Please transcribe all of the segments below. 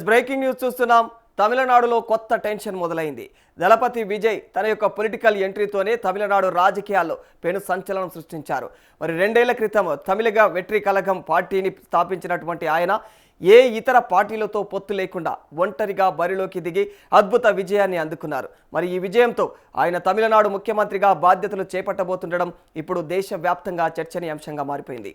Breaking news చూస్తున్నాం. తమిళనాడులో కొత్త టెన్షన్ మొదలైంది. దళపతి విజయ్ తన యొక్క పొలిటికల్ ఎంట్రీతోనే తమిళనాడు రాజకీయాల్లో పెను సంచలనం సృష్టించారు. మరి 2 ఏళ్ల క్రితం తమిళగ వెట్రి కళగం పార్టీని స్థాపించినటువంటి ఆయన ఏ ఇతర పార్టీలతో పొత్తు లేకుండా ఒంటరిగా బరిలోకి దిగి అద్భుత విజయాన్ని అందుకున్నారు. మరి ఈ విజయంతో ఆయన తమిళనాడు ముఖ్యమంత్రిగా బాధ్యతలు చేపట్టబోతుండడం ఇప్పుడు దేశవ్యాప్తంగా చర్చనీయాంశంగా మారిపోయింది.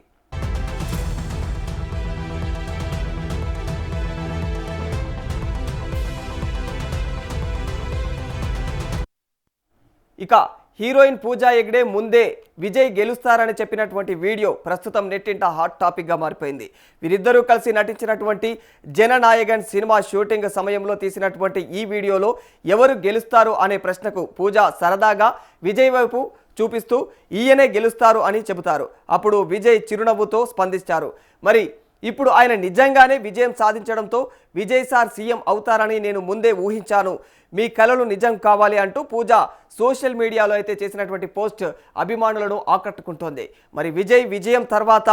ఇక హీరోయిన్ పూజా హెగ్డే ముందే విజయ్ గెలుస్తారని చెప్పినటువంటి వీడియో ప్రస్తుతం నెట్టింట హాట్ టాపిక్గా మారిపోయింది. వీరిద్దరూ కలిసి నటించినటువంటి జననాయగన్ సినిమా షూటింగ్ సమయంలో తీసినటువంటి ఈ వీడియోలో ఎవరు గెలుస్తారు అనే ప్రశ్నకు పూజా సరదాగా విజయ్ వైపు చూపిస్తూ ఈయనే గెలుస్తారు అని చెబుతారు. అప్పుడు విజయ్ చిరునవ్వుతో స్పందించారు. మరి ఇప్పుడు ఆయన నిజంగానే విజయం సాధించడంతో విజయ్ సార్ సీఎం అవుతారని నేను ముందే ఊహించాను, మీ కలలు నిజం కావాలి అంటూ పూజ సోషల్ మీడియాలో అయితే చేసినటువంటి పోస్ట్ అభిమానులను ఆకట్టుకుంటోంది. మరి విజయ్ విజయం తర్వాత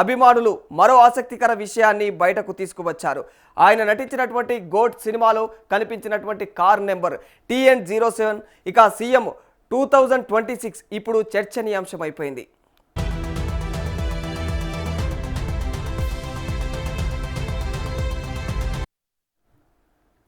అభిమానులు మరో ఆసక్తికర విషయాన్ని బయటకు తీసుకువచ్చారు. ఆయన నటించినటువంటి గోట్ సినిమాలో కనిపించినటువంటి కార్ నెంబర్ TN07 ఇక సీఎం 2026 ఇప్పుడు చర్చనీయాంశమైపోయింది.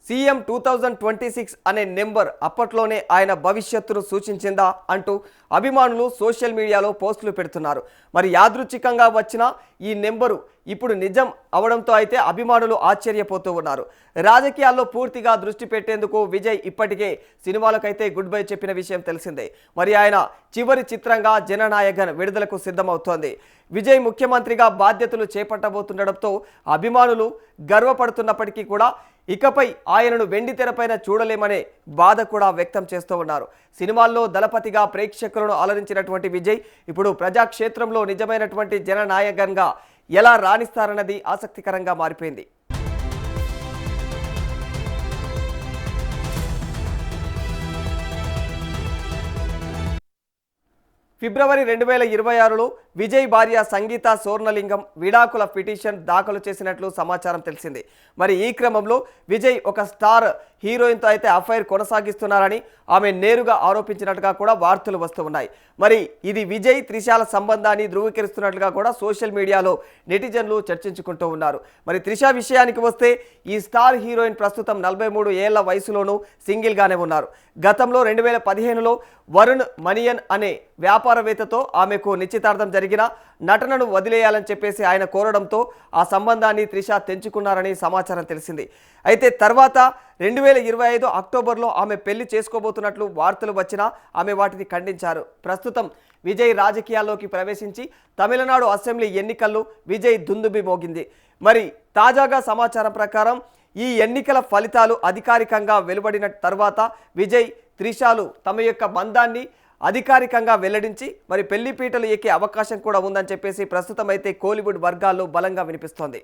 సీఎం 2026 అనే నెంబర్ అప్పట్లోనే ఆయన భవిష్యత్తును సూచించిందా అంటూ అభిమానులు సోషల్ మీడియాలో పోస్టులు పెడుతున్నారు. మరి యాదృచ్ఛికంగా వచ్చిన ఈ నెంబరు ఇప్పుడు నిజం అవడంతో అయితే అభిమానులు ఆశ్చర్యపోతూ ఉన్నారు. రాజకీయాల్లో పూర్తిగా దృష్టి పెట్టేందుకు విజయ్ ఇప్పటికే సినిమాలకైతే గుడ్ బై చెప్పిన విషయం తెలిసిందే. మరి ఆయన చివరి చిత్రంగా జననాయగన్ విడుదలకు సిద్ధమవుతోంది. విజయ్ ముఖ్యమంత్రిగా బాధ్యతలు చేపట్టబోతుండడంతో అభిమానులు గర్వపడుతున్నప్పటికీ కూడా ఇకపై ఆయనను వెండి తెరపైన చూడలేమనే బాధ కూడా వ్యక్తం చేస్తూ ఉన్నారు. సినిమాల్లో దళపతిగా ప్రేక్షకులను అలరించినటువంటి విజయ్ ఇప్పుడు ప్రజాక్షేత్రంలో నిజమైనటువంటి జననాయకన్గా ఎలా రాణిస్తారన్నది ఆసక్తికరంగా మారిపోయింది. ఫిబ్రవరి 2026లో విజయ్ భార్య సంగీత సోర్ణలింగం విడాకుల పిటిషన్ దాఖలు చేసినట్లు సమాచారం తెలిసింది. మరి ఈ క్రమంలో విజయ్ ఒక స్టార్ హీరోయిన్తో అయితే అఫైర్ కొనసాగిస్తున్నారని ఆమె నేరుగా ఆరోపించినట్టుగా కూడా వార్తలు వస్తూ ఉన్నాయి. మరి ఇది విజయ్ త్రిషాల సంబంధాన్ని ధృవీకరిస్తున్నట్లుగా కూడా సోషల్ మీడియాలో నెటిజన్లు చర్చించుకుంటూ ఉన్నారు. మరి త్రిష విషయానికి వస్తే ఈ స్టార్ హీరోయిన్ ప్రస్తుతం 43 ఏళ్ల వయసులోనూ సింగిల్గానే ఉన్నారు. గతంలో 2015లో వరుణ్ మనియన్ అనే వ్యాపారవేత్తతో ఆమెకు నిశ్చితార్థం జరిగిన నటనను వదిలేయాలని చెప్పేసి ఆయన కోరడంతో ఆ సంబంధాన్ని త్రిష తెంచుకున్నారని సమాచారం తెలిసింది. అయితే తర్వాత 2025 అక్టోబర్లో ఆమె పెళ్లి చేసుకోబోతున్నట్లు వార్తలు వచ్చినా ఆమె వాటిని ఖండించారు. ప్రస్తుతం విజయ్ రాజకీయాల్లోకి ప్రవేశించి తమిళనాడు అసెంబ్లీ ఎన్నికల్లో విజయ్ దుందుబి మోగింది. మరి తాజాగా సమాచారం ప్రకారం ఈ ఎన్నికల ఫలితాలు అధికారికంగా వెలువడిన తర్వాత విజయ్ త్రిషాలు తమ యొక్క బంధాన్ని అధికారికంగా వెల్లడించి మరి పెళ్లిపీటలు ఎక్కే అవకాశం కూడా ఉందని చెప్పేసి ప్రస్తుతం అయితే కోలీవుడ్ వర్గాల్లో బలంగా వినిపిస్తోంది.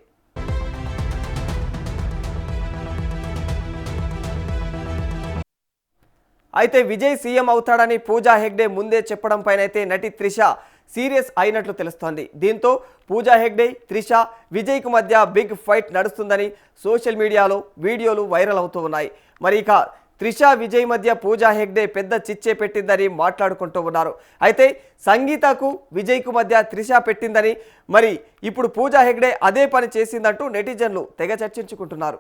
అయితే విజయ్ సీఎం అవుతాడని పూజా హెగ్డే ముందే చెప్పడం పైన అయితే నటి త్రిష సీరియస్ అయినట్లు తెలుస్తోంది. దీంతో పూజా హెగ్డే త్రిష విజయ్కు మధ్య బిగ్ ఫైట్ నడుస్తుందని సోషల్ మీడియాలో వీడియోలు వైరల్ అవుతూ ఉన్నాయి. మరి ఇక త్రిష విజయ్ మధ్య పూజా హెగ్డే పెద్ద చిచ్చే పెట్టిందని మాట్లాడుకుంటూ ఉన్నారు. అయితే సంగీతకు విజయ్కు మధ్య త్రిష పెట్టిందని మరి ఇప్పుడు పూజా హెగ్డే అదే పని చేసిందంటూ నెటిజన్లు తెగ చర్చించుకుంటున్నారు.